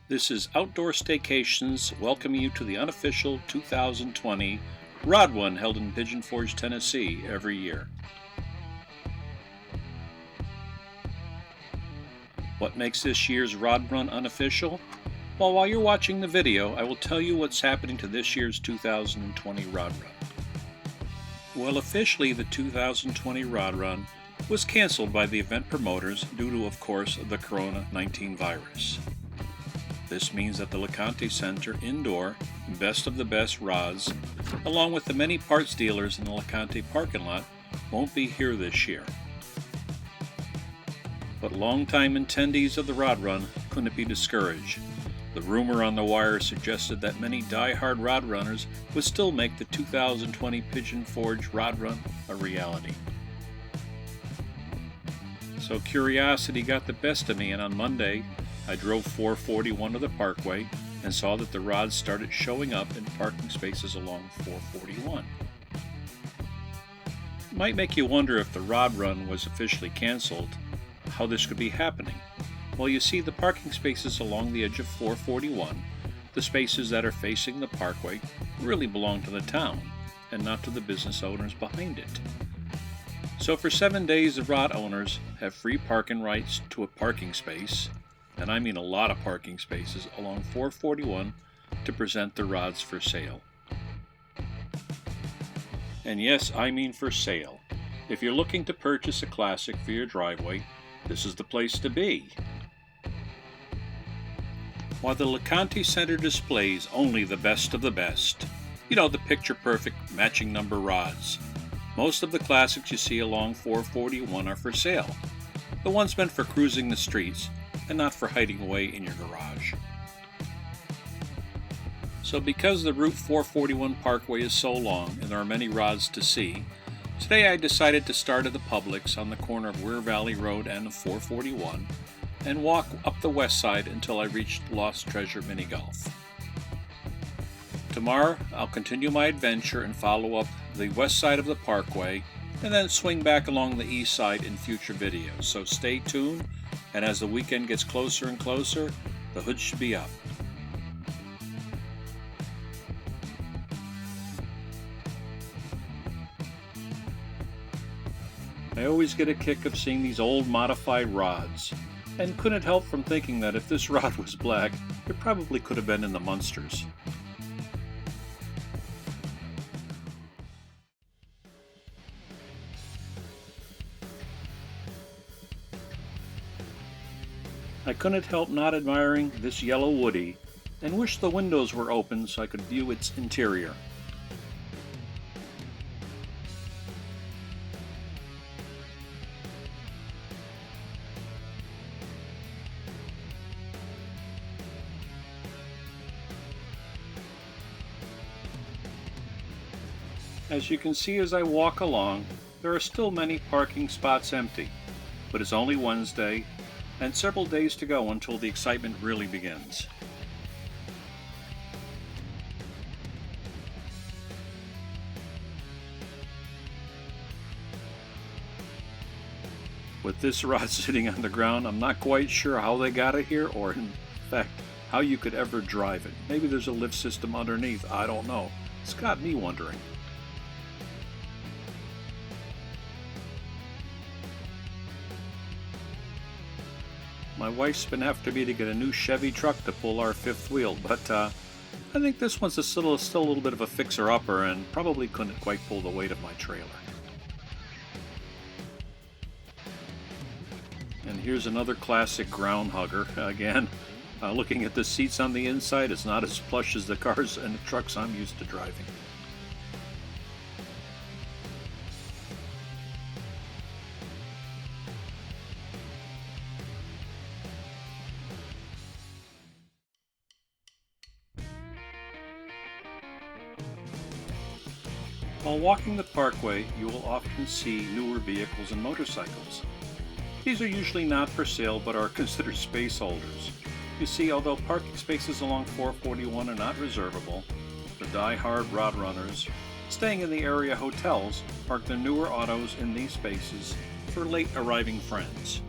This is Outdoor Staycations welcoming you to the unofficial 2020 Rod Run held in Pigeon Forge, Tennessee every year. What makes this year's Rod Run unofficial? Well, while you're watching the video, I will tell you what's happening to this year's 2020 Rod Run. Well, officially the 2020 Rod Run was canceled by the event promoters due to, of course, the Corona-19 virus. This means that the LaConte Center indoor Best of the Best rods, along with the many parts dealers in the LaConte Parking Lot, won't be here this year. But longtime attendees of the Rod Run couldn't be discouraged. The rumor on the wire suggested that many die-hard rod runners would still make the 2020 Pigeon Forge Rod Run a reality. So curiosity got the best of me, and on Monday I drove 441 to the Parkway and saw that the rods started showing up in parking spaces along 441. It might make you wonder, if the Rod Run was officially canceled, how this could be happening. Well, you see, the parking spaces along the edge of 441, the spaces that are facing the Parkway, really belong to the town and not to the business owners behind it. So for 7 days, the rod owners have free parking rights to a parking space, and I mean a lot of parking spaces, along 441 to present the rods for sale. And yes, I mean for sale. If you're looking to purchase a classic for your driveway, this is the place to be. While the LaConte Center displays only the best of the best, you know, the picture-perfect matching number rods, most of the classics you see along 441 are for sale. The ones meant for cruising the streets and not for hiding away in your garage. So because the Route 441 Parkway is so long and there are many rods to see, today I decided to start at the Publix on the corner of Weir Valley Road and 441 and walk up the west side until I reached Lost Treasure Mini Golf. Tomorrow I'll continue my adventure and follow up the west side of the Parkway and then swing back along the east side in future videos. So stay tuned, and as the weekend gets closer and closer, the hood should be up. I always get a kick of seeing these old modified rods, and couldn't help from thinking that if this rod was black, it probably could have been in the Munsters. I couldn't help not admiring this yellow woody, and wish the windows were open so I could view its interior. As you can see as I walk along, there are still many parking spots empty, but it's only Wednesday and several days to go until the excitement really begins. With this rod sitting on the ground, I'm not quite sure how they got it here, or in fact how you could ever drive it. Maybe there's a lift system underneath, I don't know. It's got me wondering. My wife's been after me to get a new Chevy truck to pull our fifth wheel, but I think this one's still a little bit of a fixer-upper and probably couldn't quite pull the weight of my trailer. And here's another classic ground hugger. Again, looking at the seats on the inside, it's not as plush as the cars and the trucks I'm used to driving. While walking the Parkway, you will often see newer vehicles and motorcycles. These are usually not for sale but are considered space holders. You see, although parking spaces along 441 are not reservable, the die-hard rod runners staying in the area hotels park their newer autos in these spaces for late arriving friends.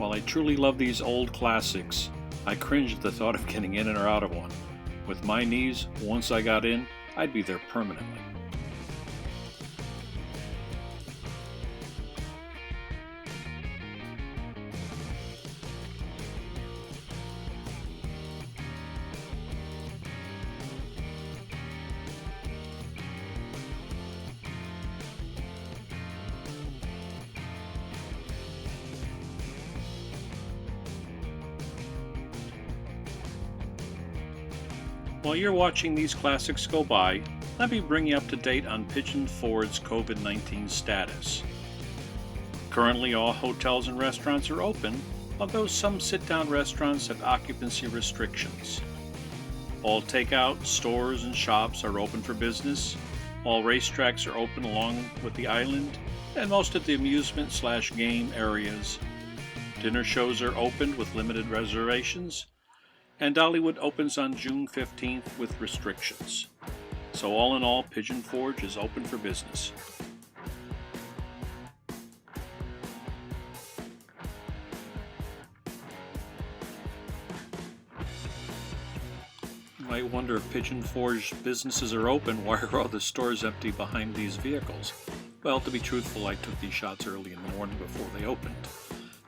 While I truly love these old classics, I cringe at the thought of getting in or out of one. With my knees, once I got in, I'd be there permanently. While you're watching these classics go by, let me bring you up to date on Pigeon Forge's COVID-19 status. Currently, all hotels and restaurants are open, although some sit-down restaurants have occupancy restrictions. All takeout, stores, and shops are open for business. All racetracks are open along with the island, and most of the amusement/game areas. Dinner shows are open with limited reservations, and Dollywood opens on June 15th with restrictions. So all in all, Pigeon Forge is open for business. You might wonder if Pigeon Forge businesses are open, why are all the stores empty behind these vehicles? Well, to be truthful, I took these shots early in the morning before they opened.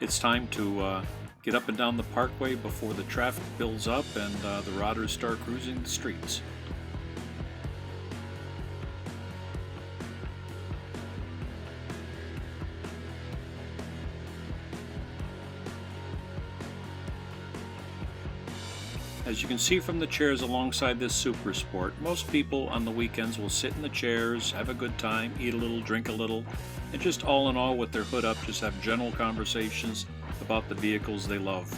It's time to get up and down the Parkway before the traffic builds up and the rodders start cruising the streets. As you can see from the chairs alongside this super sport, most people on the weekends will sit in the chairs, have a good time, eat a little, drink a little, and just all in all with their hood up just have general conversations about the vehicles they love.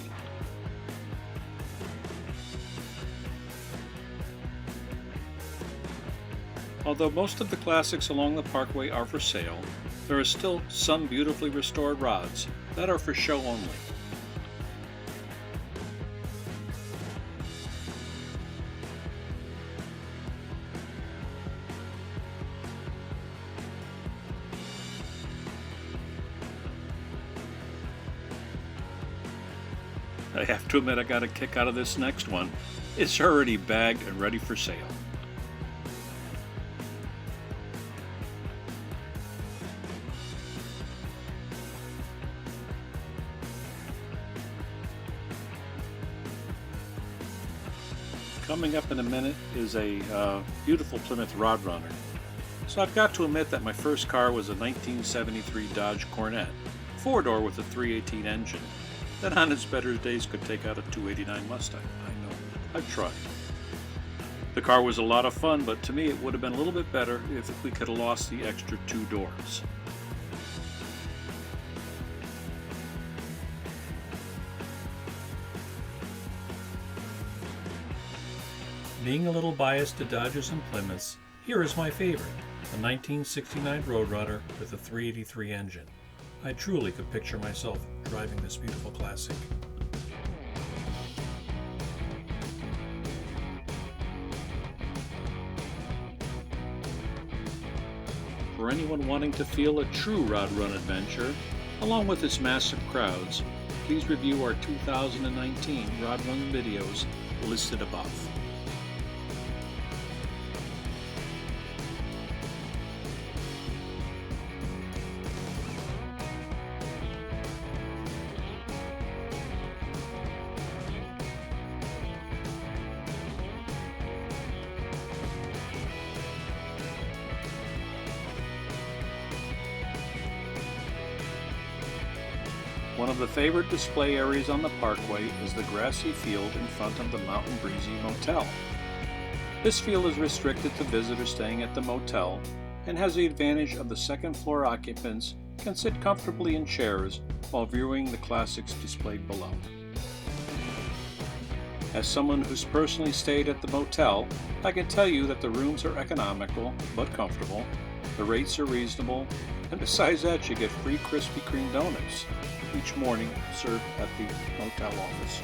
Although most of the classics along the Parkway are for sale, there are still some beautifully restored rods that are for show only. I have to admit I got a kick out of this next one. It's already bagged and ready for sale. Coming up in a minute is a beautiful Plymouth Rod Runner. So I've got to admit that my first car was a 1973 Dodge Cornet, 4-door with a 318 engine, that on its better days could take out a 289 Mustang. I know, I've tried. The car was a lot of fun, but to me it would have been a little bit better if we could have lost the extra 2 doors. Being a little biased to Dodges and Plymouths, here is my favorite, the 1969 Roadrunner with a 383 engine. I truly could picture myself driving this beautiful classic. For anyone wanting to feel a true Rod Run adventure, along with its massive crowds, please review our 2019 Rod Run videos listed above. One of the favorite display areas on the Parkway is the grassy field in front of the Mountain Breezy Motel. This field is restricted to visitors staying at the motel and has the advantage of the second floor occupants can sit comfortably in chairs while viewing the classics displayed below. As someone who's personally stayed at the motel, I can tell you that the rooms are economical but comfortable, the rates are reasonable, and besides that you get free Krispy Kreme donuts each morning served at the motel office.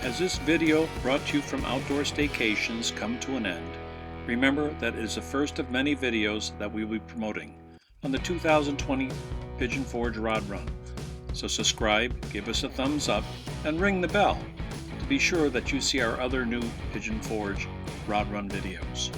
As this video brought to you from Outdoor Staycations come to an end, remember that it is the first of many videos that we will be promoting on the 2020 Pigeon Forge Rod Run. So subscribe, give us a thumbs up, and ring the bell to be sure that you see our other new Pigeon Forge Rod Run videos.